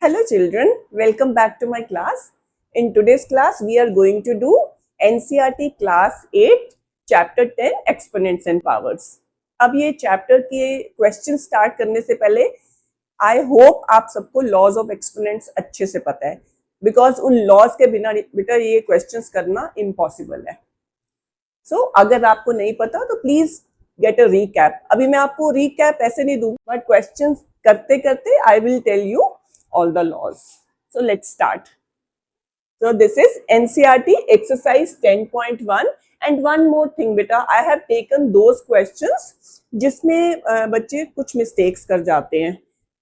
Hello children, welcome back to my class. In today's class, we are going to do NCERT Class 8, Chapter 10, Exponents and Powers. अब ये chapter के question start करने से पहले I hope आप सबको laws of exponents अच्छे से पता है, बिकॉज उन लॉज के बिना बेटा ये क्वेश्चंस करना इम्पॉसिबल है. सो अगर आपको नहीं पता तो प्लीज गेट अ रीकैप. अभी मैं आपको रीकैप ऐसे नहीं दूंगा, बट क्वेश्चन करते करते I will tell you all the laws. So let's start. So this is NCERT exercise 10.1 and one more thing beta, I have taken those questions जिसमें बच्चे कुछ मिस्टेक्स कर जाते हैं,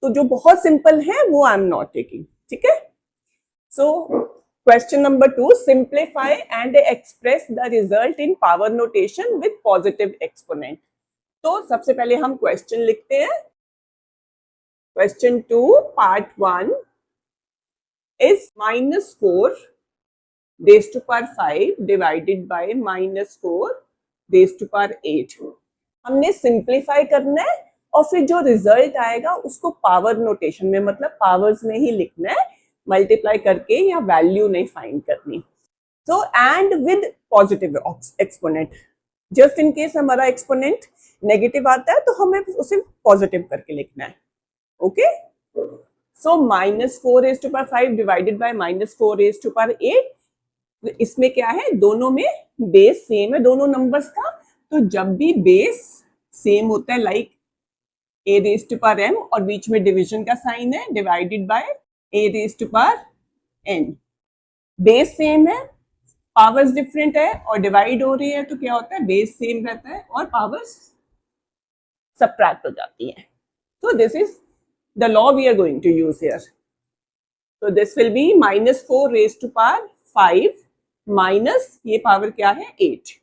तो जो बहुत सिंपल है वो आई एम नॉट टेकिंग. ठीक है. So question number 2, simplify and express the result in power notation with positive exponent. तो सबसे पहले हम क्वेश्चन लिखते हैं. Question 2, part 1 is -4 raised to power 5 divided by -4 raised to power 8. हमने सिंप्लीफाई करना है और फिर जो रिजल्ट आएगा उसको पावर नोटेशन में, मतलब पावर्स में ही लिखना है, मल्टीप्लाई करके या वैल्यू नहीं फाइंड करनी. So and with positive exponent. Just in case हमारा एक्सपोनेंट नेगेटिव आता है तो हमें उसे पॉजिटिव करके लिखना है. Okay, so -4 raised to power 5 divided by -4 raised to power 8. इसमें क्या है, दोनों में बेस सेम है, दोनों नंबर्स का. तो जब भी बेस सेम होता है, like a raised to power m और बीच में डिवीजन का साइन है, divided by a raised to power n. Base same है, पावर्स डिफरेंट है और डिवाइड हो रही है, तो क्या होता है, बेस सेम रहता है और पावर्स सबट्रैक्ट हो जाती है. So this is the law we are going to use here. So this will be -4 raised to power 5 minus ये पावर क्या है 8.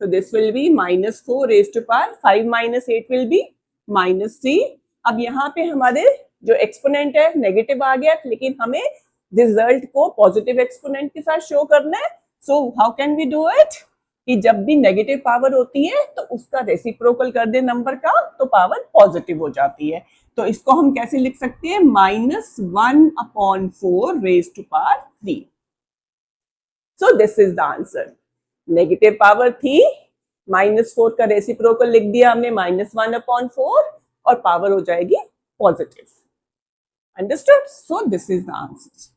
So this will be -4 raised to power 5 minus 8 will be -3. अब यहाँ पे हमारे जो एक्सपोनेंट है negative आ गया, लेकिन हमें रिजल्ट को पॉजिटिव एक्सपोनेंट के साथ शो करना है. So how can we do it? कि जब भी नेगेटिव पावर होती है तो उसका रेसिप्रोकल कर दे नंबर का, तो पावर पॉजिटिव हो जाती है. तो इसको हम कैसे लिख सकते हैं, -1/4 raised to power 3. So this is the answer. Negative power थी, -4 का रेसिप्रोकल लिख दिया हमने -1/4 और पावर हो जाएगी positive. Understood? So this is the answer.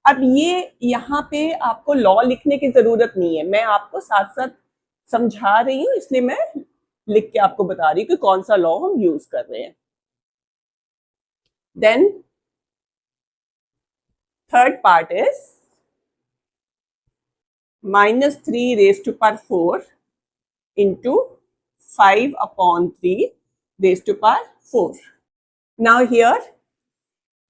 अब ये यहाँ पे आपको लॉ लिखने की जरूरत नहीं है, मैं आपको साथ साथ समझा रही हूँ, इसलिए मैं लिख के आपको बता रही हूँ कि कौन सा लॉ हम यूज कर रहे हैं. Then third part is -3 raised to power 4 into 5/3 raised to power 4. Now here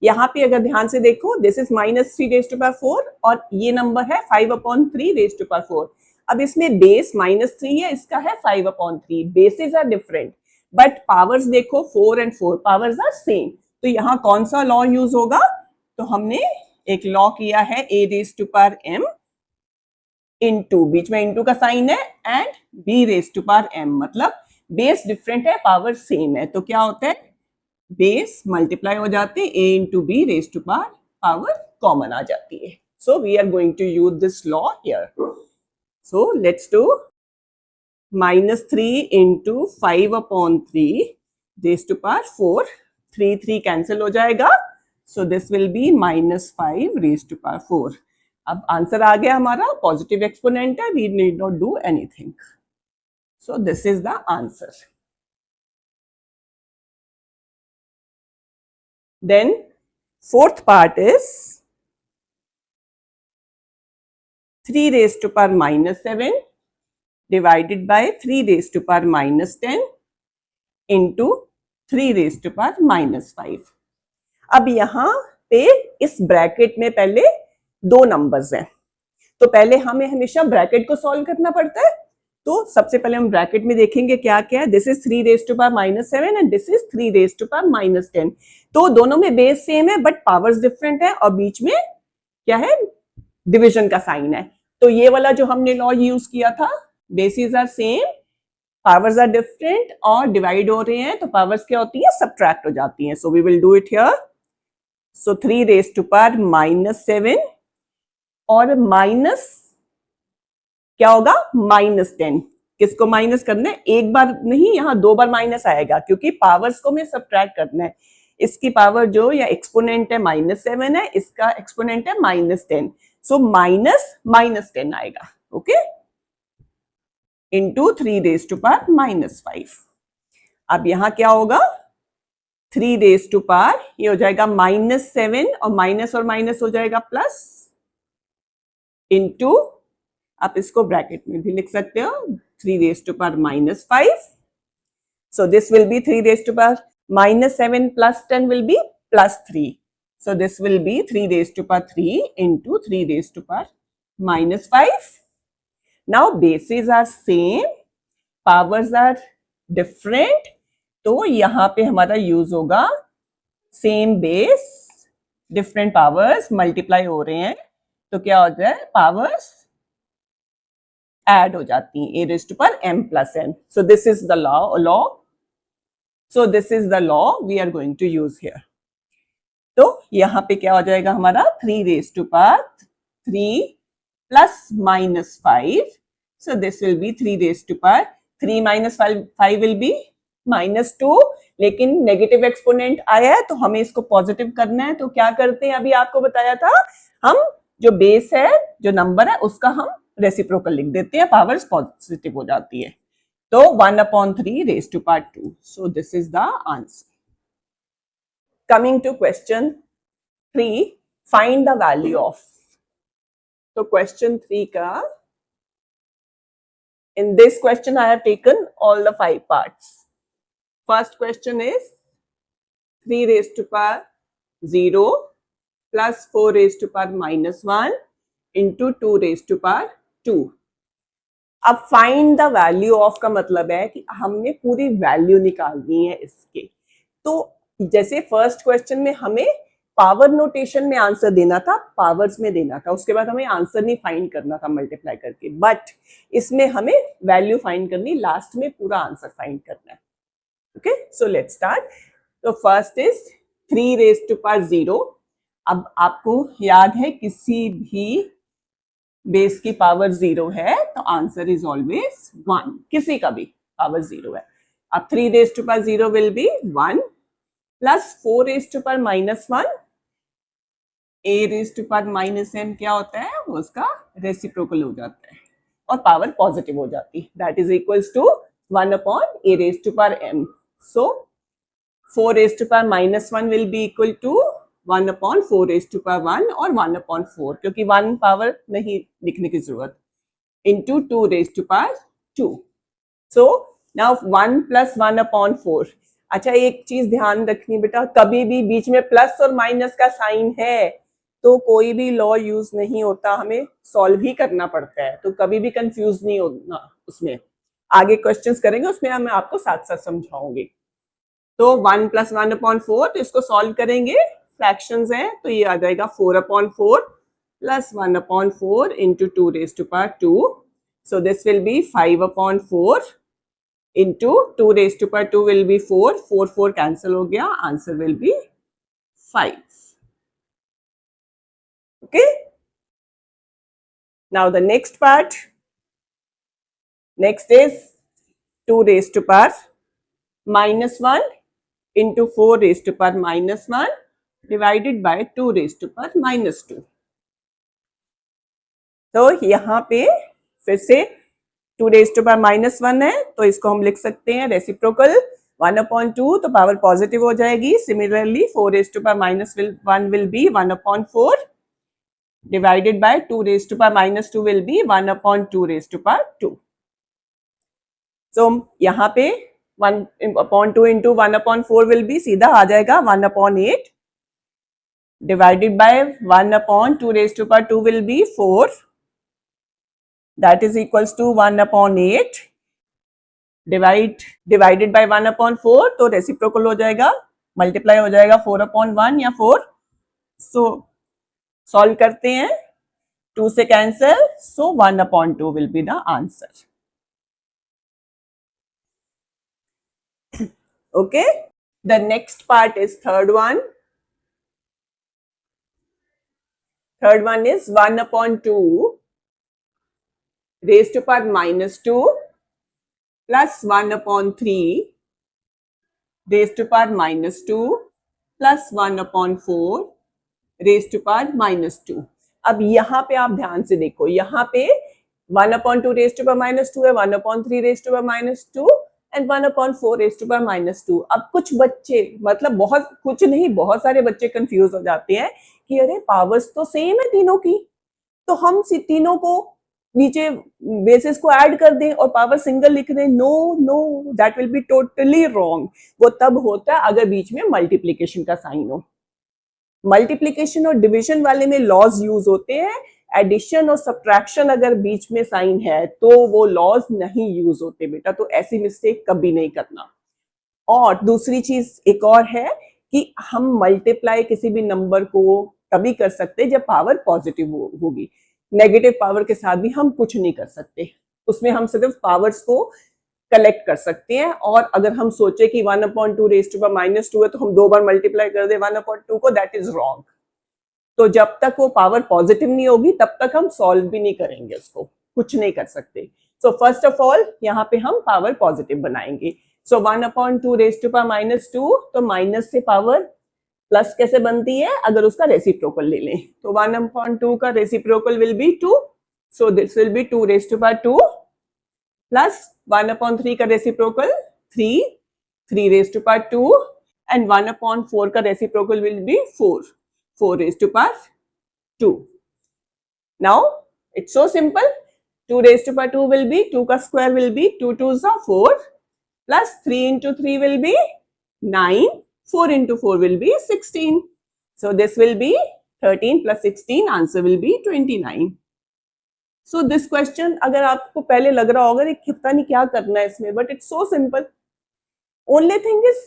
यहाँ पे अगर ध्यान से देखो, this is -3 raised to power 4 और ये नंबर है 5/3 raised to power 4. अब इसमें बेस -3 है, इसका है 5/3. Bases are different but powers देखो 4 and 4 पावर्स आर सेम. तो यहाँ कौन सा लॉ यूज होगा, तो हमने एक लॉ किया है a raised to power m into, बीच में इनटू का साइन है, and b raised to power m, मतलब बेस डिफरेंट है, पावर सेम है, तो क्या होता है, बेस मल्टीप्लाई हो जाते हैं, a into B raise to power common आ जाती है. So we are going to use this law here. So let's do -3 into 5/3 raise to power 4. 3 cancel हो जाएगा, so this will be -5 raise to power 4. अब answer आ गया हमारा, positive exponent है, we need not do anything. So this is the answer. Then fourth part is 3 raised to power -7 divided by 3 raised to power -10 into 3 raised to power -5. अब यहाँ पे इस bracket में पहले दो नंबर्स हैं, तो पहले हमें हमेशा ब्रैकेट को सॉल्व करना पड़ता है. तो सबसे पहले हम ब्रैकेट में देखेंगे क्या क्या है. This is 3 raised to power -7 and this is 3 raised to power -10. तो दोनों में बेस सेम है बट पावर्स डिफरेंट है और बीच में क्या है, डिवीजन का साइन है. तो ये वाला जो हमने लॉ यूज किया था, bases are same, powers are different और डिवाइड हो रहे हैं, तो पावर्स क्या होती है, सबट्रैक्ट हो जाती हैं. So we will do it here. So 3 raise to power -7 और माइनस क्या होगा -10। किसको माइनस करना है? एक बार नहीं, यहाँ 2 बार माइनस आएगा क्योंकि पावर्स को मैं सब्ट्रैक्ट करना है। इसकी पावर जो या एक्सपोनेंट है -7 है, इसका एक्सपोनेंट है -10, सो -10 आएगा। Okay, into 3 raise to power -5। अब यहां क्या होगा? 3 रेज टू पावर ये हो जाएगा -7 और माइनस हो जाएगा प्लस, इंटू आप इसको ब्रैकेट में भी लिख सकते हो 3 raise to power -5. So this will be 3 raised to power -7 plus 10 will be +3. So this will be 3 raised to power 3 into 3 raised to power -5. Now bases are same, powers are different. तो यहाँ पे हमारा use होगा same base, different powers multiply हो रहे हैं, तो क्या हो जाए? पावर्स ऐड हो जाती हैं, a raised to power m plus n. So this is the law. So this is the law we are going to use here. तो यहां पे क्या हो जाएगा हमारा? 3 raised to power 3 plus -5. So this will be 3 raised to power 3 minus 5 will be -2. लेकिन negative exponent आया है तो हमें इसको पॉजिटिव करना है, तो क्या करते हैं? अभी आपको बताया था, हम जो बेस है, जो नंबर है, उसका हम रेसिप्रोकल लिख देते हैं, पावर्स पॉजिटिव हो जाती है। तो 1/3 raised to power 2. So this is the answer. Coming to question 3, find the value of. So question 3 ka, in this question I have taken all the 5 parts. First question is 3 raised to power 0 plus 4 raised to power -1 into 2 raised to power 2. अब find the value of का मतलब है कि हमने पूरी value निकालनी है इसके। तो जैसे फर्स्ट क्वेश्चन में हमें पावर नोटेशन में आंसर देना था, पावर्स में देना था, उसके बाद हमें आंसर नहीं फाइंड करना था मल्टीप्लाई करके, बट इसमें हमें वैल्यू फाइंड करनी, लास्ट में पूरा आंसर फाइंड करना है। Okay, so let's start. तो first is 3 raise to power 0। अब आपको याद है किसी भी बेस की पावर 0 है तो आंसर इज ऑलवेज 1, किसी का भी पावर 0 है। अब 3 raise to power 0 will be 1 plus 4 raise to power -1, a raise to power -m क्या होता है? वो उसका रेसिप्रोकल हो जाता है और पावर पॉजिटिव हो जाती है, that is equals to 1/a raise to power m. So 4 raise to power -1 will be equal to 1/4 raise to power 1 और 1/4, क्योंकि 1 पावर नहीं लिखने की जरूरत, into 2 raise to power 2. So now 1 plus 1/4. अच्छा, एक चीज ध्यान रखनी बेटा, कभी भी बीच में प्लस और माइनस का साइन है तो कोई भी लॉ यूज नहीं होता, हमें सॉल्व ही करना पड़ता है, तो कभी भी कंफ्यूज नहीं होना उसमें। आगे क्वेश्चंस करेंगे उसमें मैं आपको साथ साथ समझाऊंगी। तो 1 प्लस 1/4, तो इसको सॉल्व करेंगे, फ्रैक्शंस हैं, तो ये आ जाएगा 4/4 plus 1/4 into 2 raise to power 2. So this will be 5/4 into 2 raise to power 2 will be 4. 4 cancel हो गया, answer will be 5. Okay, now the next part, next is 2 raised to power -1 into 4 raised to power -1 divided by 2 raised to power -2. तो यहाँ पे फिर से 2 raised to power -1 है, तो इसको हम लिख सकते हैं रेसिप्रोकल 1/2, तो पावर पॉजिटिव हो जाएगी। Similarly 4 raised to power -1 will be 1/4 divided by 2 raised to power -2 will be 1/2 raised to power 2. So यहाँ पे 1/2 into 1/4 will be सीधा आ जाएगा 1/8 divided by 1/2 raised to power 2 will be 4, that is equals to 1/8 divided by 1/4, तो reciprocal हो जाएगा, multiply हो जाएगा 4/1 या 4. सो सॉल्व करते हैं, 2 से cancel, so 1/2 will be the answer. Okay, the next part is third one. Third one is 1/2 raised to power -2 plus 1/3 raised to power -2 plus 1/4 raised to power -2। अब यहाँ पे आप ध्यान से देखो, यहाँ पे 1/2 raised to power -2 है, 1/3 raised to power -2 and 1/4 raised to power -2। अब कुछ बच्चे, मतलब बहुत कुछ नहीं, बहुत सारे बच्चे कंफ्यूज हो जाते हैं कि अरे पावर्स तो सेम है तीनों की, तो हम तीनों को नीचे बेसिस को ऐड कर दें और पावर सिंगल लिख दें। No no, that will be totally wrong. वो तब होता है अगर बीच में मल्टीप्लीकेशन का साइन हो। मल्टीप्लीकेशन और डिवीजन वाले में लॉज यूज होते हैं, एडिशन और सब्ट्रैक्शन अगर बीच में साइन है तो वो लॉज नहीं यूज होते बेटा, तो ऐसी मिस्टेक कभी नहीं करना। और दूसरी चीज एक और है कि हम मल्टीप्लाई किसी भी नंबर को तभी कर सकते जब पावर पॉजिटिव होगी। नेगेटिव पावर के साथ भी हम कुछ नहीं कर सकते, उसमें हम सिर्फ पावर्स को कलेक्ट कर सकते हैं। और अगर हम सोचे कि 1/2 raised to power -2 है तो हम 2 बार मल्टीप्लाई कर दे 1/2 को, दैट इज रॉन्ग। तो जब तक वो पावर पॉजिटिव नहीं होगी तब तक हम सॉल्व भी नहीं करेंगे, उसको कुछ नहीं कर सकते। सो फर्स्ट ऑफ ऑल यहाँ पे हम पावर पॉजिटिव बनाएंगे। सो 1/2 raised to power -2, तो माइनस से पावर प्लस कैसे बनती है, अगर उसका रेसिप्रोकल ले लें तो 1/2 का reciprocal will be 2, so this will be 2 raised to power 2 plus 1/3 का reciprocal 3, 3 raised to power 2 and 1/4 का reciprocal will be 4, 4 raised to power 2। Now it's so simple, 2 raised to power 2 will be, 2 का square will be 2 2s are 4 plus 3 into 3 will be 9, 4 into 4 will be 16, so this will be 13 plus 16, answer will be 29। So this question अगर आपको पहले लग रहा होगा कि पता नहीं क्या करना है इसमें, but it's so simple, only thing is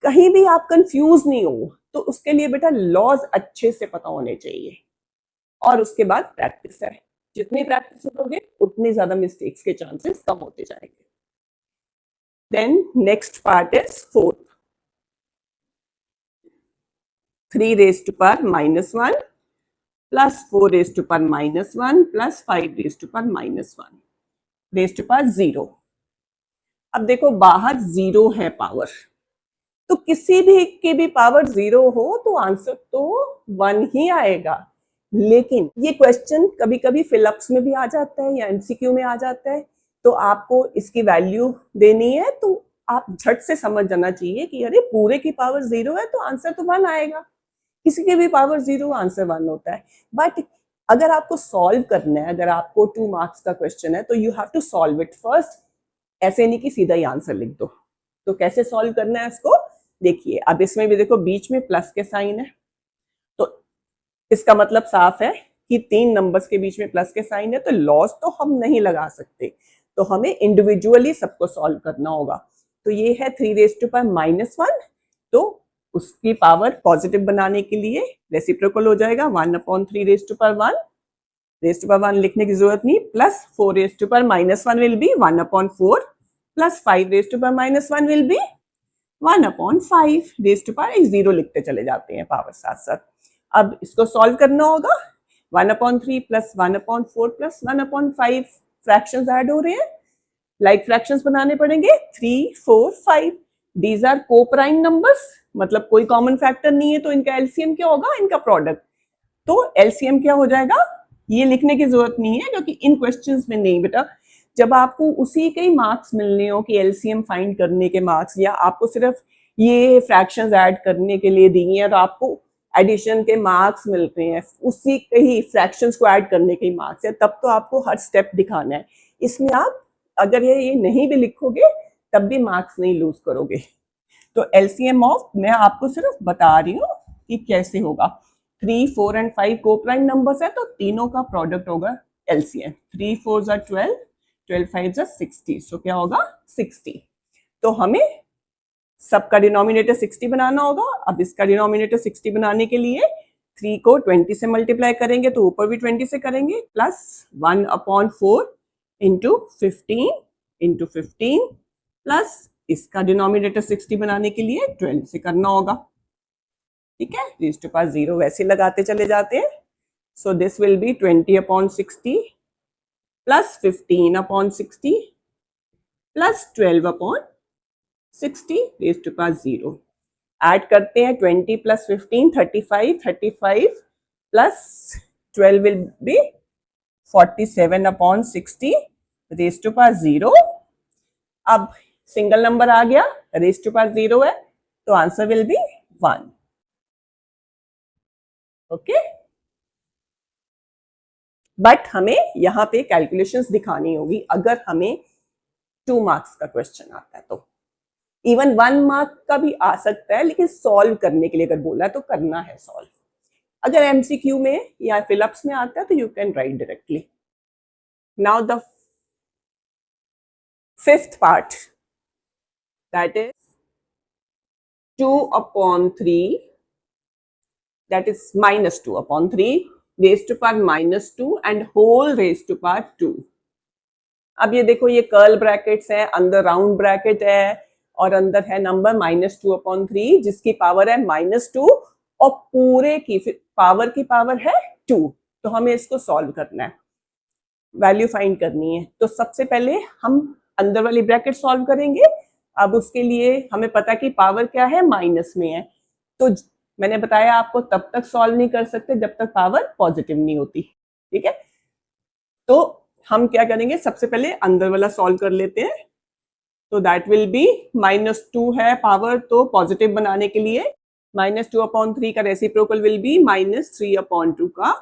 कहीं भी आप कंफ्यूज नहीं हो, तो उसके लिए बेटा लॉज अच्छे से पता होने चाहिए और उसके बाद प्रैक्टिस है। जितनी प्रैक्टिस करोगे उतनी ज्यादा मिस्टेक्स के चांसेस कम होते जाएंगे। Then next part is fourth, 3 raised to power -1 plus 4 raised to power -1 plus 5 raised to power -1 raised to power 0। अब देखो बाहर 0 है पावर, तो किसी भी की भी पावर 0 हो तो आंसर तो 1 ही आएगा। लेकिन ये क्वेश्चन कभी कभी फिलअप्स में भी आ जाता है या एमसीक्यू में आ जाता है, तो आपको इसकी वैल्यू देनी है, तो आप झट से समझ जाना चाहिए कि अरे पूरे की पावर 0 है तो आंसर तो 1 आएगा, किसी की भी पावर 0 आंसर 1 होता है। बट अगर आपको सॉल्व करना है, अगर आपको 2 मार्क्स का क्वेश्चन है तो you have to solve it first, ऐसे नहीं कि सीधा ही आंसर लिख दो। तो कैसे सॉल्व करना है इसको देखिए। अब इसमें भी देखो बीच में प्लस के साइन है, तो इसका मतलब साफ है कि 3 नंबर्स के बीच में प्लस के साइन है, तो लॉस तो हम नहीं लगा सकते, तो हमें इंडिविजुअली सबको सॉल्व करना होगा। तो ये है 3 raised to power -1, तो उसकी पावर पॉजिटिव बनाने के लिए रेसिप्रोकल हो जाएगा 1/3 raised to power 1, raised to power 1 लिखने की जरूरत नहीं, plus 4 raised to power -1 will B 1/4 plus 5 raised to power -1 will B 1/5 raised to power 0 लिखते चले जाते हैं पावर साथ साथ। अब इसको सॉल्व करना होगा, 1/3 प्लस 1/4 प्लस 1/5 फ्रैक्शंस ऐड हो रहे हैं, लाइक फ्रैक्शंस बनाने पड़ेंगे 3, 4, 5। दीज आर कोप्राइम नंबर्स, मतलब कोई कॉमन फैक्टर नहीं है, तो इनका एलसीएम क्या होगा, इनका प्रोडक्ट। तो एलसीएम क्या हो जाएगा, ये लिखने की जरूरत नहीं है क्योंकि इन क्वेश्चंस में नहीं बेटा। जब आपको उसी के ही मार्क्स मिलने हो कि एलसीएम फाइंड करने के मार्क्स, या आपको सिर्फ ये फ्रैक्शंस ऐड करने के लिए दिए हैं तो आपको एडिशन के मार्क्स मिलते हैं, उसी के ही फ्रैक्शंस को ऐड करने के ही मार्क्स है, तब तो आपको हर स्टेप दिखाना है। इसमें आप अगर ये नहीं भी लिखोगे तब भी मार्क्स नहीं लूज करोगे। तो एलसीएम ऑफ, मैं आपको सिर्फ बता रही हूँ कि कैसे होगा। 3, 4 एंड 5 कोप्राइम नंबर्स है, तो तीनों का प्रोडक्ट होगा LCM. 3 4s are 12, 12 5s are 60, सो क्या होगा 60। तो हमें सबका डिनोमिनेटर 60 बनाना होगा। अब इसका डिनोमिनेटर 60 बनाने के लिए 3 को 20 से मल्टीप्लाई करेंगे तो ऊपर भी 20 से करेंगे, प्लस 1/4 इंटू 15 इंटू 15 प्लस इसका डिनोमिनेटर 60 बनाने के लिए 12 से करना होगा। ठीक है, raised to power 0 वैसे लगाते चले जाते हैं। So this will be 20 upon 60 plus 15 upon 60 plus 12 upon 60 raised to power 0. Add करते हैं 20 plus 15 35 35 plus 12 will be 47 upon 60 raised to power 0. अब सिंगल नंबर आ गया, raised to power 0 है, तो answer will be 1. Okay, but हमें यहाँ पे calculations दिखानी होगी अगर हमें 2 मार्क्स का क्वेश्चन आता है तो. इवन 1 मार्क का भी आ सकता है, लेकिन सॉल्व करने के लिए अगर बोला है तो करना है सॉल्व. अगर एमसीक्यू में या फिलअप्स में आता है तो you can write directly. Now the fifth part, that is 2 upon 3, that is minus 2 upon 3 raised to power minus 2 and whole raised to power 2. अब ये देखो, ये कर्ल ब्रैकेट्स हैं, अंदर राउंड ब्रैकेट है और अंदर है नंबर -2 upon 3 जिसकी पावर है -2 और पूरे की पावर है 2. तो हमें इसको सॉल्व करना है, वैल्यू फाइंड करनी है. तो सबसे पहले हम अंदर वाली ब्रैकेट सॉल्व करेंगे. अब उसके लिए हमें पता है कि पावर क्या है, माइनस में है. तो मैंने बताया आपको तब तक सॉल्व नहीं कर सकते जब तक पावर पॉजिटिव नहीं होती. ठीक है, तो हम क्या करेंगे, सबसे पहले अंदर वाला सॉल्व कर लेते हैं. तो दैट विल बी -2 है पावर, तो पॉजिटिव बनाने के लिए -2 upon 3 का रेसिप्रोकल विल बी -3 upon 2 का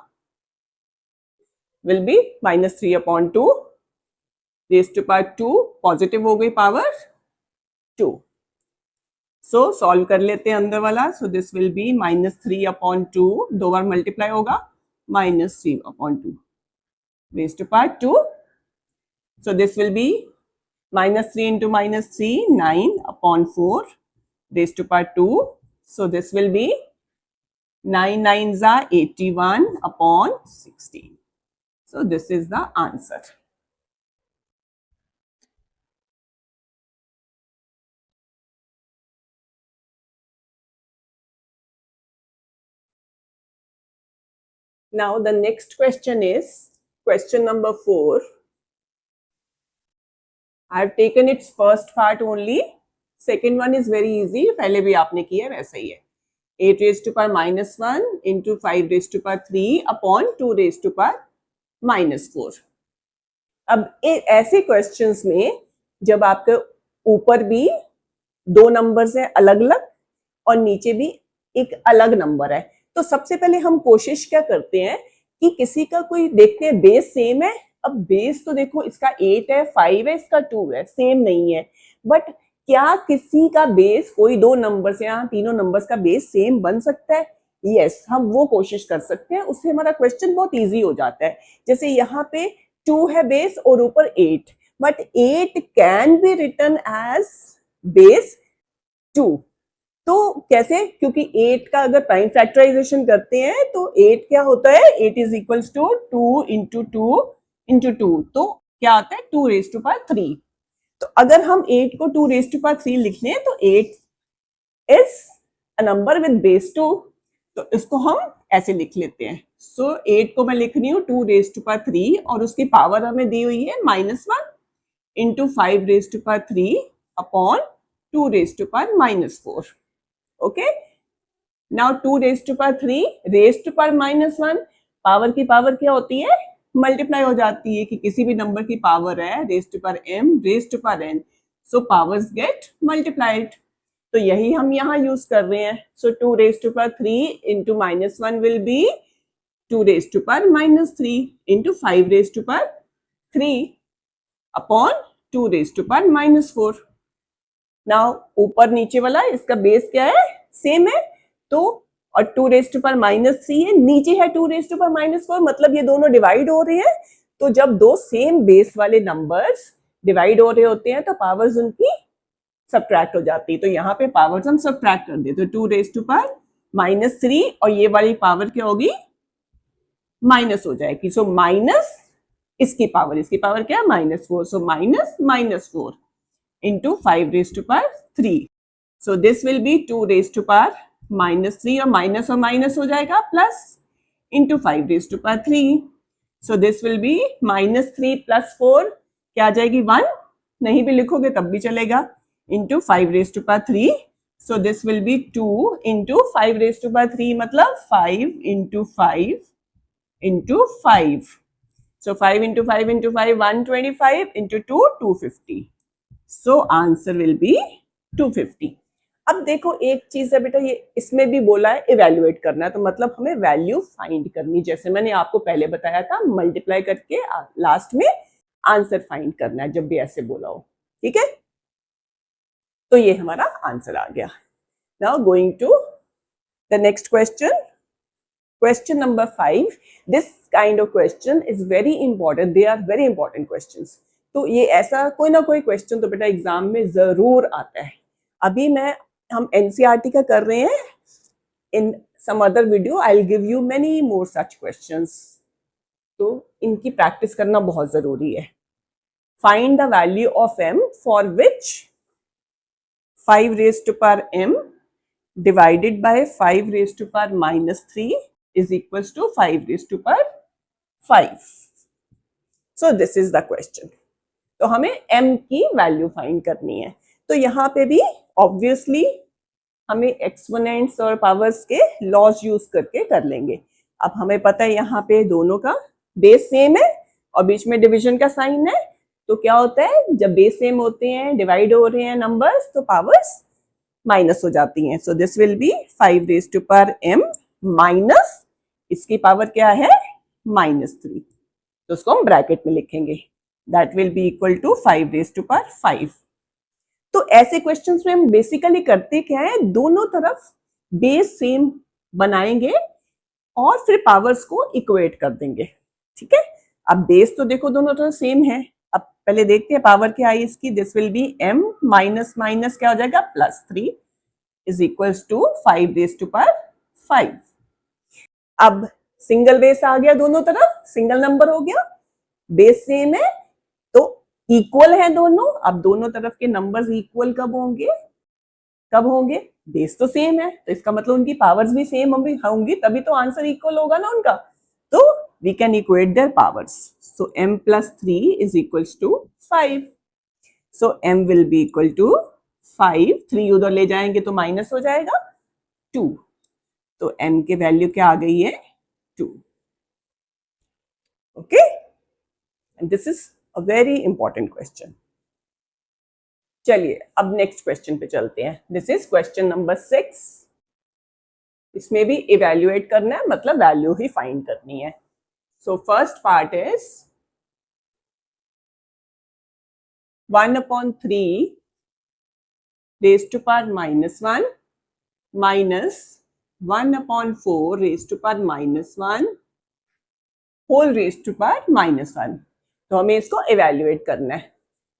will be -3 upon 2 raised to power 2. Positive हो गई पावर 2. सो सॉल्व कर लेते हैं अंदर वाला. सो this will be -3 upon 2, 2 bar multiply होगा, -3 upon 2 raised to power 2. So this will be -3 into -3, 9 upon 4 raised to power 2. So this will be 9 9s are 81 upon 16. So this is the answer. Now the next question is question number 4. I have taken its first part only. Second one is very easy. पहले भी आपने किया वैसा ही है. 8 raised to power -1 into 5 raised to power 3 upon 2 raised to power -4. अब ऐसे questions में जब आपके ऊपर भी 2 नंबर्स हैं अलग अलग और नीचे भी एक अलग नंबर है, तो सबसे पहले हम कोशिश क्या करते हैं कि किसी का कोई देखते हैं बेस सेम है. अब बेस तो देखो, इसका 8 है, 5 है, इसका 2 है, सेम नहीं है. बट क्या किसी का बेस, कोई 2 नंबर से यहाँ तीनों नंबर्स का बेस सेम बन सकता है? यस, हम वो कोशिश कर सकते हैं. उससे हमारा क्वेश्चन बहुत इजी हो जाता है. जैसे यहाँ पे 2 है बेस और ऊपर 8, but 8 can be written as base 2. तो कैसे? क्योंकि 8 का अगर प्राइम फैक्टराइजेशन करते हैं तो 8 क्या होता है, 8 is equals to 2 into 2 into 2, तो क्या आता है 2 रेज़्ड टू पावर 3. तो अगर हम 8 को 2 रेज़्ड टू पावर 3 लिख लें तो 8 is a number with base 2, तो इसको हम ऐसे लिख लेते हैं. सो 8 को मैं लिख रही हूँ 2 रेज़्ड टू पावर 3 और उसकी पावर हमें दी हुई है -1 into 5 raised to power 3 upon 2 raised to power -4. Okay, now 2 raised to power 3 raised to power -1, power की पावर क्या होती है, मल्टीप्लाई हो जाती है कि किसी भी नंबर की पावर है raised to power m raised to power n, so powers get multiplied. तो यही हम यहाँ यूज कर रहे हैं. So 2 raised to power 3 into -1 will be 2 raised to power -3 into 5 raised to power 3 upon 2 raised to power -4. Now ऊपर नीचे वाला इसका बेस क्या है, सेम है, तो और 2 रेज़्ड टू पावर -3 है, नीचे है 2 रेज़्ड टू पावर -4, मतलब ये दोनों डिवाइड हो रहे हैं. तो जब दो सेम बेस वाले नंबर्स डिवाइड हो रहे होते हैं तो पावर्स उनकी सब्ट्रैक्ट हो जाती है. तो यहाँ पे पावर्स हम सब्ट्रैक्ट कर देते. तो 2 रेज़्ड टू पावर -3 और ये वाली पावर क्या होगी, माइनस हो जाएगी. सो माइनस इसकी पावर क्या है, -4. सो -4 into 5 raised to power 3. So this will be 2 raised to power -3 और माइनस हो जाएगा plus into 5 raised to power 3. So this will be -3 plus 4 क्या आ जाएगी 1, नहीं भी लिखोगे तब भी चलेगा, into 5 raised to power 3. So this will be 2 into 5 raised to power 3 मतलब 5 into 5 into 5. So 5 into 5 into 5 125 into 2 250. So answer will be 250. अब देखो एक चीज है बेटा, ये इसमें भी बोला है इवेल्युएट करना है, तो मतलब हमें वैल्यू फाइंड करनी, जैसे मैंने आपको पहले बताया था मल्टीप्लाई करके लास्ट में आंसर फाइंड करना है जब भी ऐसे बोला हो, ठीक है। तो ये हमारा आंसर आ गया। Now going to the next question, question number 5. This kind of question is very important, they are very important questions. तो ये ऐसा कोई ना कोई क्वेश्चन तो बेटा एग्जाम में जरूर आता है। अभी हम एनसीईआरटी का कर रहे हैं, in some other video I will give you many more such questions, तो इनकी प्रैक्टिस करना बहुत जरूरी है। Find the value of m for which 5 raised to power m divided by 5 raised to power -3 is equals to 5 raised to power 5. So this is the question. तो हमें m की value find करनी है। तो यहाँ पे भी ऑब्वियसली हमें एक्सपोनेंट्स और पावर्स के लॉज यूज करके कर लेंगे। अब हमें पता है यहाँ पे दोनों का बेस सेम है और बीच में डिवीजन का साइन है, तो क्या होता है जब बेस सेम होते हैं, डिवाइड हो रहे हैं नंबर्स, तो पावर्स माइनस हो जाती हैं। So this will be 5 raised to power m minus इसकी पावर क्या है -3, तो उसको हम ब्रैकेट में लिखेंगे, that will be equal to 5 raised to power 5. तो ऐसे क्वेश्चंस में हम बेसिकली करते क्या है, दोनों तरफ बेस सेम बनाएंगे और फिर पावर्स को इक्वेट कर देंगे, ठीक है। अब बेस तो देखो दोनों तरफ सेम है, अब पहले देखते हैं पावर क्या आई इसकी। This will be m minus minus क्या हो जाएगा +3 is equals to 5 raised to power 5. अब सिंगल बेस आ गया, दोनों तरफ सिंगल नंबर हो गया, बेस सेम है तो इक्वल है दोनों। अब दोनों तरफ के नंबर्स इक्वल कब होंगे, बेस तो सेम है, तो इसका मतलब उनकी पावर्स भी सेम होंगी, तभी तो आंसर इक्वल होगा ना उनका। तो we can equate their powers. So m plus 3 is equals to 5. So m will be equal to 5, 3 उधर ले जाएंगे तो माइनस हो जाएगा 2, तो m की वैल्यू क्या आ गई है 2. Okay, and this is a very important question. चलिए अब नेक्स्ट क्वेश्चन पे चलते हैं। This is question number 6. इसमें भी इवेल्युएट करना है, मतलब वैल्यू ही फाइंड करनी है। So first part is 1/3 raised to power -1 minus 1/4 raised to power -1 whole raised to power -1. तो हमें इसको इवेल्युएट करना है।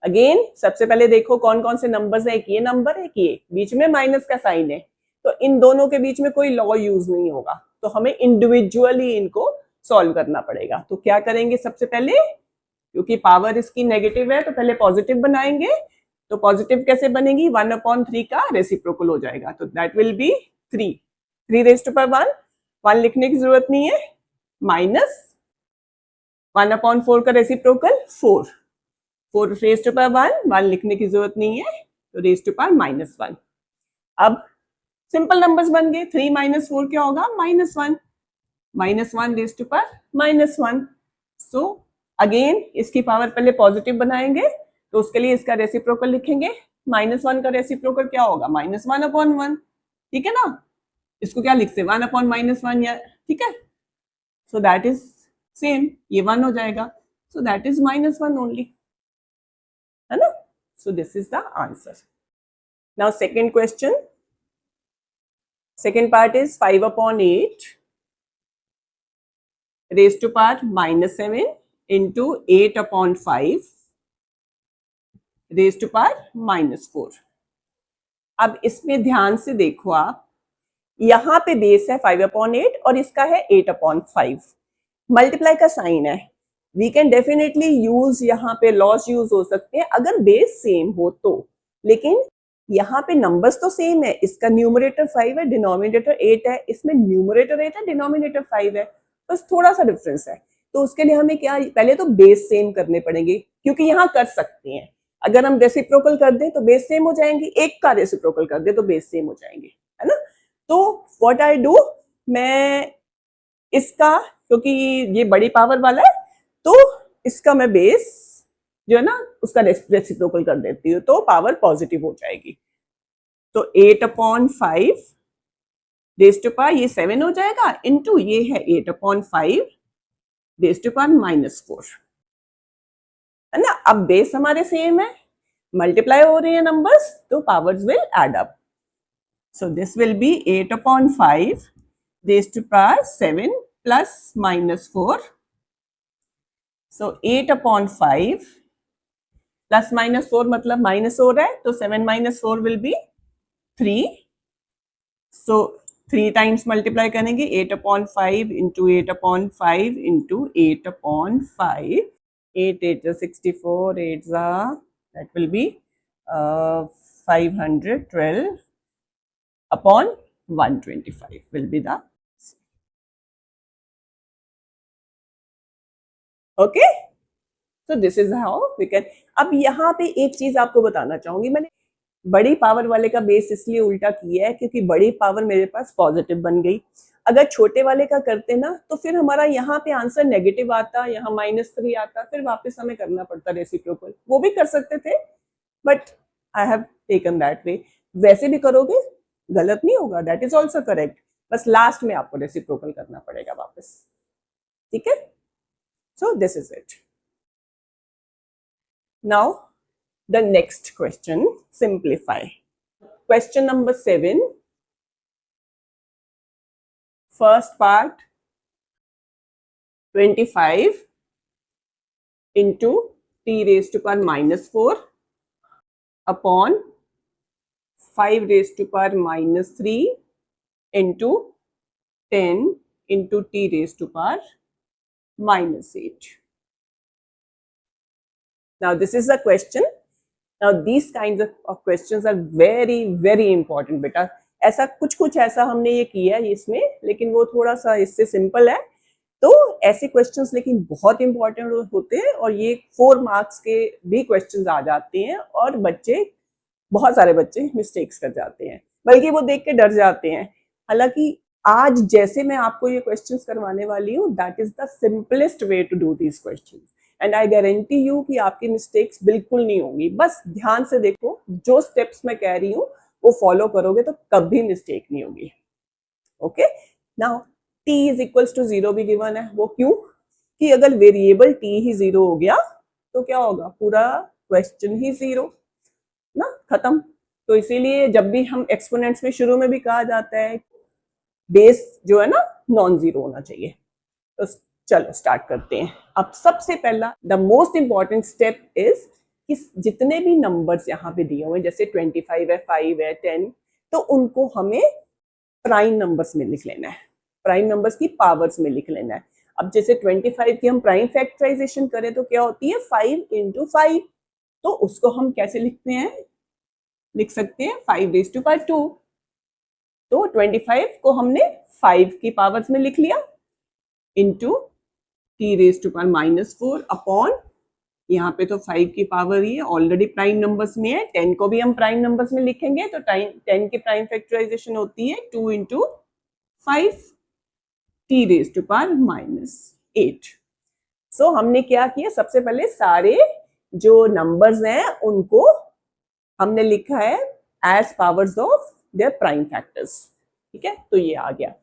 अगेन सबसे पहले देखो कौन कौन से नंबर्स है, एक ये नंबर है, एक ये, बीच में माइनस का साइन है, तो इन दोनों के बीच में कोई लॉ यूज नहीं होगा, तो हमें इंडिविजुअली इनको सॉल्व करना पड़ेगा। तो क्या करेंगे सबसे पहले, क्योंकि पावर इसकी नेगेटिव है तो पहले पॉजिटिव बनाएंगे। तो पॉजिटिव कैसे बनेगी, 1/3 का रेसिप्रोकल हो जाएगा, तो that will be 3 raised to power 1 लिखने की जरूरत नहीं है, माइनस 1/4 का रेसिप्रोकल 4 raised to power 1 लिखने की जरूरत नहीं है, तो raised to power -1. अब सिंपल नंबर्स बन गए, 3 - 4 क्या होगा -1, -1 raised to power -1. So again इसकी पावर पहले पॉजिटिव बनाएंगे, तो उसके लिए इसका रेसिप्रोकल लिखेंगे, -1 का रेसिप्रोकल क्या होगा -1/1, ठीक है ना। इसको क्या लिखते हैं 1/-1 या, ठीक है। सो दैट इज सेम, ये 1 हो जाएगा, सो दैट इज -1 ओनली, है ना। सो this is the answer. Now second question, second part is 5/8 raised to power -7 into 8/5 raised to power -4. अब इसमें ध्यान से देखो आप, यहां पे बेस है 5/8 और इसका है 8/5, मल्टीप्लाई का साइन है। वी कैन डेफिनेटली यूज, यहाँ पे लॉस यूज हो सकते हैं अगर बेस सेम हो तो, लेकिन यहाँ पे नंबर्स तो सेम है, इसका न्यूमरेटर 5 है, डिनोमिनेटर 8 है, इसमें न्यूमरेटर 8 है, डिनोमिनेटर 5 है, बस थोड़ा सा डिफरेंस है। तो उसके लिए हमें क्या, पहले तो बेस सेम करने पड़ेंगे, क्योंकि यहाँ कर सकते हैं। अगर हम रेसिप्रोकल कर दें तो बेस सेम हो जाएंगे, एक का रेसिप्रोकल कर दे तो बेस सेम हो जाएंगे, है ना। तो व्हाट आई डू, मैं इसका, क्योंकि ये बड़ी पावर वाला है, तो इसका मैं बेस जो है ना उसका रेसिप्रोकल कर देती हूँ, तो पावर पॉजिटिव हो जाएगी। तो 8/5 रेज टू पावर, ये 7 हो जाएगा, इनटू ये है 8/5 रेज टू पावर -4, है ना। अब बेस हमारे सेम है, मल्टीप्लाई हो रहे हैं नंबर्स, तो powers will add up. So this will be 8/5 raise to power 7 plus -4. So 8/5 plus -4 मतलब माइनस हो रहा है, तो 7 - 4 will be 3. So 3 times multiply करेंगे, 8/5 into 8/5 into 8/5. 8 8 64, 8 that will be 512 upon 125 will be the, okay. So this is how we can. अब यहाँ पे एक चीज आपको बताना चाहूंगी, मैंने बड़ी पावर वाले का बेस इसलिए उल्टा किया है क्योंकि बड़ी पावर मेरे पास पॉजिटिव बन गई। अगर छोटे वाले का करते ना तो फिर हमारा यहाँ पे आंसर नेगेटिव आता, यहाँ -3 आता, फिर वापस हमें करना पड़ता रेसिप्रोकल। वो भी कर सकते थे, but I have taken that way. वैसे भी करोगे गलत नहीं होगा, दैट इज ऑल्सो करेक्ट, बस लास्ट में आपको रेसिप्रोकल करना पड़ेगा वापस, ठीक है। सो this is it. Now the next question, simplify. Question number 7, first part, 25 into t raised to power -4 upon 5 raised to power -3 into 10 into t raised to power -8. Now this is the question. Now these kinds of questions are very very important बेटा। ऐसा कुछ ऐसा हमने ये किया है इसमें, लेकिन वो थोड़ा सा इससे सिंपल है। तो ऐसे क्वेश्चंस लेकिन बहुत इंपॉर्टेंट होते हैं, और ये 4 मार्क्स के भी क्वेश्चंस आ जाते हैं, और बच्चे, बहुत सारे बच्चे मिस्टेक्स कर जाते हैं, बल्कि वो देख के डर जाते हैं। हालांकि आज जैसे मैं आपको ये क्वेश्चंस करवाने वाली हूँ, that is the simplest way to do these questions, and I guarantee you कि आपकी मिस्टेक्स बिल्कुल नहीं होंगी। बस ध्यान से देखो, जो स्टेप्स मैं कह रही हूँ वो फॉलो करोगे तो कभी मिस्टेक नहीं होगी, okay. Now t is equals to 0 भी गिवन है। वो क्यों? कि अगर वेरिएबल t ही 0 हो गया तो क्या होगा, पूरा क्वेश्चन ही 0 ना, खत्म। तो इसीलिए जब भी हम एक्सपोनेंट्स में शुरू में भी कहा जाता है बेस जो है ना नॉन जीरो होना चाहिए। तो चलो स्टार्ट करते हैं। अब सबसे पहला the most important step is कि जितने भी नंबर्स यहाँ पे दिए हुए, जैसे 25 है, 5 है, 10, तो उनको हमें प्राइम नंबर्स में लिख लेना है, प्राइम नंबर्स की पावर्स में लिख लेना है। अब जैसे 25 की हम प्राइम फैक्टराइजेशन करें तो क्या होती है, 5 × 5, तो उसको हम कैसे लिखते हैं, लिख सकते हैं 5 raised to power 2। तो 25 को हमने 5 की पावर्स में लिख लिया, into t raised to power -4 upon, यहाँ पे तो 5 की पावर ही है, ऑलरेडी प्राइम नंबर्स में है। 10 को भी हम प्राइम नंबर्स में लिखेंगे तो 10 की प्राइम फैक्टराइजेशन होती है 2 × 5 t raised to power -8। सो हमने क्या किया, सबसे पहले सारे जो नंबर्स हैं उनको हमने लिखा है as powers of their prime factors, ठीक है। तो ये आ गया।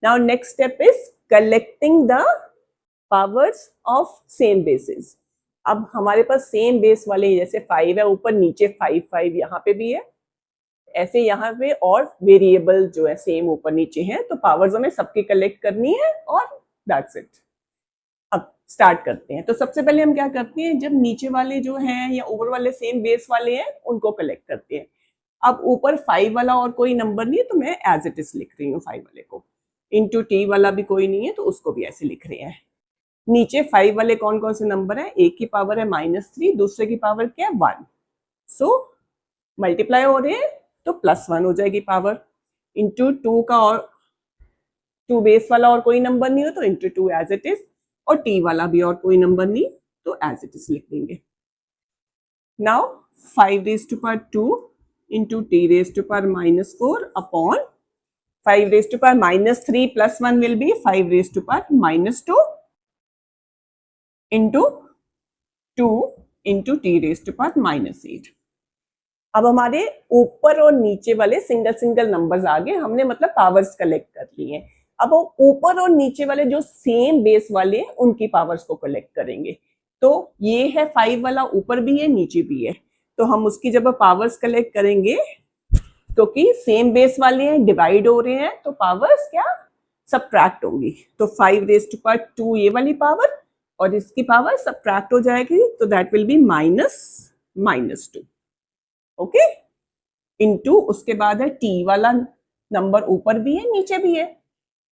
Now next step is collecting the powers of same bases. अब हमारे पास सेम बेस वाले, जैसे 5 है ऊपर, नीचे 5 5 यहाँ पे भी है, ऐसे यहाँ पे और वेरिएबल जो है सेम ऊपर नीचे हैं, तो पावर्स हमें सबकी कलेक्ट करनी है, और दैट्स इट। अब स्टार्ट करते हैं। तो सबसे पहले हम क्या करते हैं, जब नीचे वाले जो हैं या ऊपर वाले सेम बेस वाले हैं उनको कलेक्ट करते हैं। अब ऊपर 5 वाला और कोई नंबर नहीं है तो मैं एज इट इज लिख रही हूँ 5 वाले को, इंटू t वाला भी कोई नहीं है तो उसको भी ऐसे लिख रहे हैं। नीचे 5 वाले कौन कौन से नंबर है, एक की पावर है -3, दूसरे की पावर क्या है 1, सो मल्टीप्लाई हो रहे हैं तो +1 हो जाएगी पावर, इंटू 2 का और टू बेस वाला और कोई नंबर नहीं हो तो into two as it is, और टी वाला भी और कोई नंबर नहीं तो एज इट इज लिख देंगे. Now 5 raised to power 2 into t raised to power minus 4 upon 5 raised to power minus 3 plus 1 will be 5 raised to power minus 2 into 2 into t raised to power minus 8. अब हमारे ऊपर और नीचे वाले single single numbers आ गए, हमने मतलब powers collect कर लिए. अब ऊपर और नीचे वाले जो सेम बेस वाले हैं उनकी पावर्स को कलेक्ट करेंगे. तो ये है 5 वाला, ऊपर भी है नीचे भी है, तो हम उसकी जब पावर्स कलेक्ट करेंगे तो कि सेम बेस वाले हैं, डिवाइड हो रहे हैं, तो पावर्स क्या सबट्रैक्ट होंगी. तो 5 raised to power 2 ये वाली पावर और इसकी पावर सबट्रैक्ट हो जाएगी, तो that will B minus 2. Okay, into उसके बाद है टी वाला नंबर, ऊपर भी है नीचे भी है,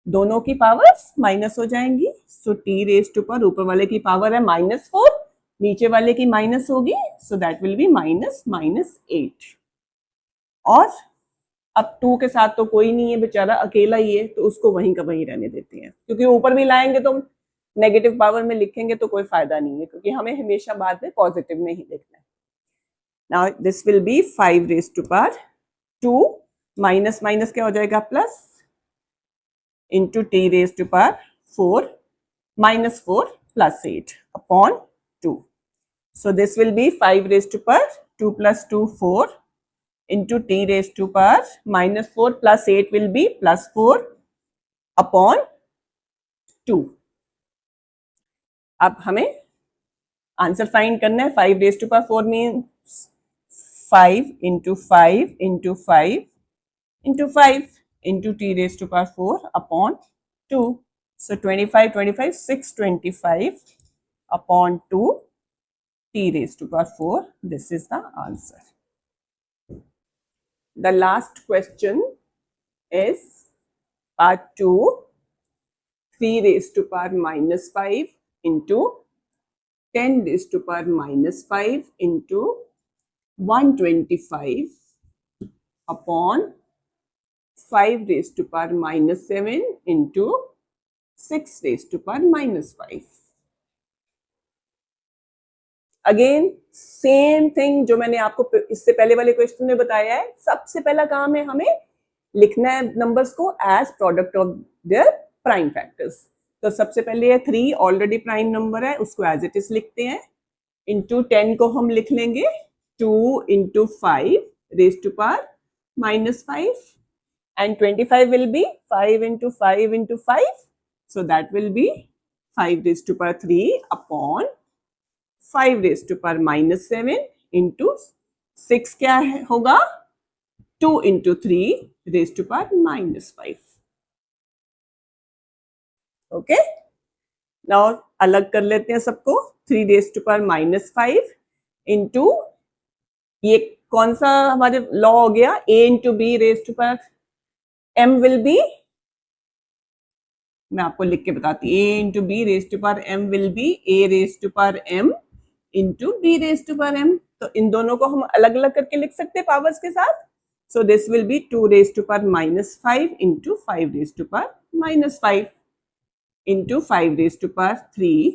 दोनों की पावर्स माइनस हो जाएंगी. So T raise to power ऊपर वाले की पावर है -4, नीचे वाले की माइनस होगी, सो दैट विल बी -8. और अब 2 के साथ तो कोई नहीं है, बेचारा अकेला ही है, तो उसको वहीं का वहीं रहने देते हैं, क्योंकि ऊपर भी लाएंगे तो नेगेटिव पावर में लिखेंगे तो कोई फायदा नहीं है, क्योंकि हमें हमेशा बाद में पॉजिटिव में ही लिखना है. Now this will be 5 raised to power 2 minus minus क्या हो जाएगा plus into T raised to power 4 -4 plus 8 upon 2. So this will be 5 raised to power 2 plus 2 4 into t raised to power -4 plus 8 will be +4 upon 2. अब हमें answer find करना है. 5 raised to power 4 means 5 into 5 into 5 into 5 into t raised to power 4 upon 2. So 25, 625 upon 2 t raised to power 4. This is the answer. The last question is part 2. 3 raised to power -5 into 10 raised to power -5 into 125 upon 5 raised to power -7 into 6 raised to power -5. Again same thing जो मैंने आपको इससे पहले वाले question में बताया है. सबसे पहला काम है हमें लिखना है नंबर्स को as product of their prime factors. तो सबसे पहले है 3 ऑलरेडी प्राइम नंबर है, उसको एज इट इज लिखते हैं. इंटू 10 को हम लिख लेंगे 2 into 5 raised to power -5, and 25 will be 5 into 5 into 5, so that will be 5 raised to power 3 upon 5 raised to power -7 into 6 क्या है होगा 2 into 3 raised to power -5. Okay, now अलग कर लेते हैं सबको. 3 raised to power -5 into ये कौन सा हमारे लॉ हो गया, a into B raise to power m will be, मैं आपको लिख के बताती हूँ, a into B raise to power m will be a raise to power m into b raise to power m. तो इन दोनों को हम अलग अलग करके लिख सकते हैं पावर्स के साथ. So this will be 2 raise to power -5 into 5 raise to power -5 into 5 raise to power 3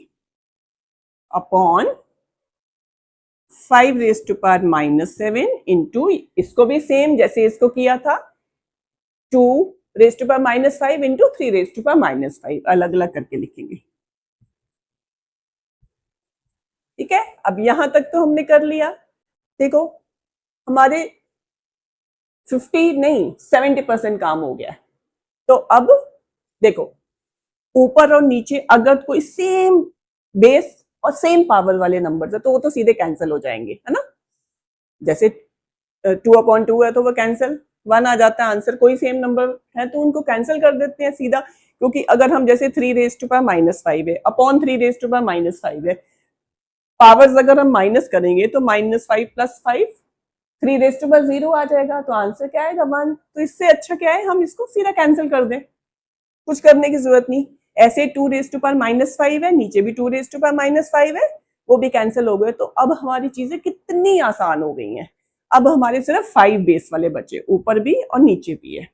upon 5 raise to power -7 into, इसको भी सेम जैसे इसको किया था, 2 raise to power -5 into 3 raise to power -5, अलग अलग करके लिखेंगे. ठीक है, अब यहां तक तो हमने कर लिया. देखो हमारे 50 नहीं 70% काम हो गया. तो अब देखो ऊपर और नीचे अगर कोई सेम बेस और सेम पावर वाले नंबर है तो वो तो सीधे कैंसिल हो जाएंगे, है ना. जैसे 2/2 है तो वो कैंसिल, 1 आ जाता है आंसर. कोई सेम नंबर है तो उनको कैंसिल कर देते हैं सीधा, क्योंकि अगर हम जैसे 3 रेज टू पावर -5 है अपॉन 3 रेज टू पावर -5 है, पावर्स अगर हम माइनस करेंगे तो -5 + 5 3 रेज टू पावर 0 आ जाएगा. तो आंसर क्या आएगा 1. तो इससे अच्छा क्या है हम इसको सीधा कैंसिल कर दें, कुछ करने की जरूरत नहीं. ऐसे 2 रेज टू पावर -5 है, नीचे भी 2 रेज टू पावर -5 है, वो भी कैंसिल हो गए. तो अब हमारी चीजें कितनी आसान हो गई हैं. अब हमारे सिर्फ 5 बेस वाले बचे, ऊपर भी और नीचे भी है.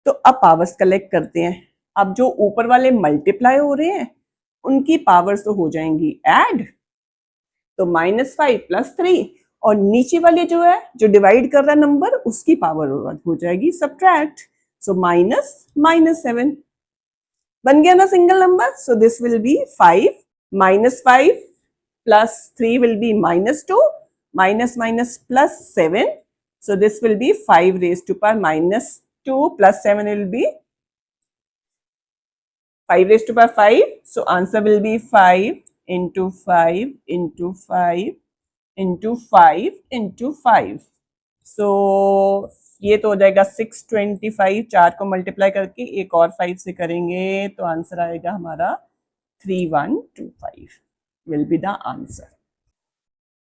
तो अब पावर्स कलेक्ट करते हैं. अब जो ऊपर वाले मल्टीप्लाई हो रहे हैं उनकी पावर्स तो हो जाएंगी ऐड, तो -5 + 3, और नीचे वाले जो है जो डिवाइड कर रहा है नंबर उसकी पावर हो जाएगी सब्ट्रैक्ट, सो -7 बन गया ना single number. So this will be 5, -5 + 3 will be -2, minus minus +7. So this will be 5 raised to power -2 + 7 will be 5 raised to power 5. So answer will be 5 into 5 into 5 into 5 into 5. So ये तो हो जाएगा 625. 4 को multiply करके एक और 5 से करेंगे तो आंसर आएगा हमारा 3125 will be the answer.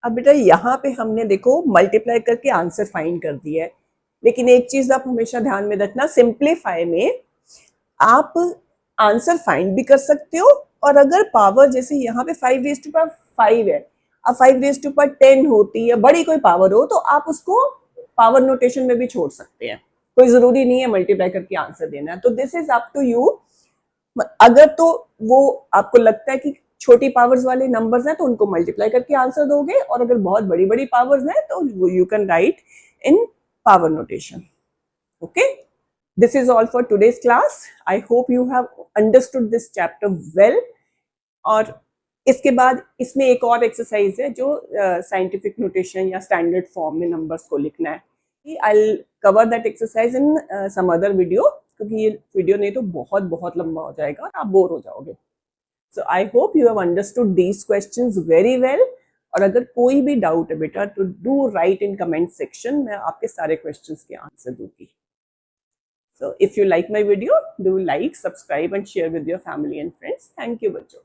अब बेटा यहाँ पे हमने देखो मल्टीप्लाई करके आंसर फाइंड कर दिया है, लेकिन एक चीज आप हमेशा ध्यान में रखना, सिंप्लीफाई में आप आंसर फाइंड भी कर सकते हो, और अगर पावर जैसे यहाँ पे 5 है, अब 5 10 होती है, बड़ी कोई पावर हो तो आप उसको पावर नोटेशन में भी छोड़ सकते हैं, कोई जरूरी नहीं है मल्टीप्लाई करके आंसर देना है. तो this is up to you. अगर तो वो आपको लगता है कि छोटी पावर्स वाले नंबर्स हैं तो उनको मल्टीप्लाई करके आंसर दोगे, और अगर बहुत बड़ी बड़ी पावर्स हैं तो you can write in power notation. Okay, this is all for today's class. I hope you have understood this chapter well. और इसके बाद इसमें एक और एक्सरसाइज है जो साइंटिफिक नोटेशन या स्टैंडर्ड फॉर्म में नंबर्स को लिखना है. I'll cover that exercise in some other video, क्योंकि ये वीडियो नहीं तो बहुत बहुत लंबा हो जाएगा और आप बोर हो जाओगे. So I hope you have understood these questions very well. और अगर कोई भी डाउट है बेटा तो do right in comment section, मैं आपके सारे क्वेश्चंस के आंसर दूंगी. So if you like my video, do like, subscribe and share with your family and friends. Thank you बच्चों.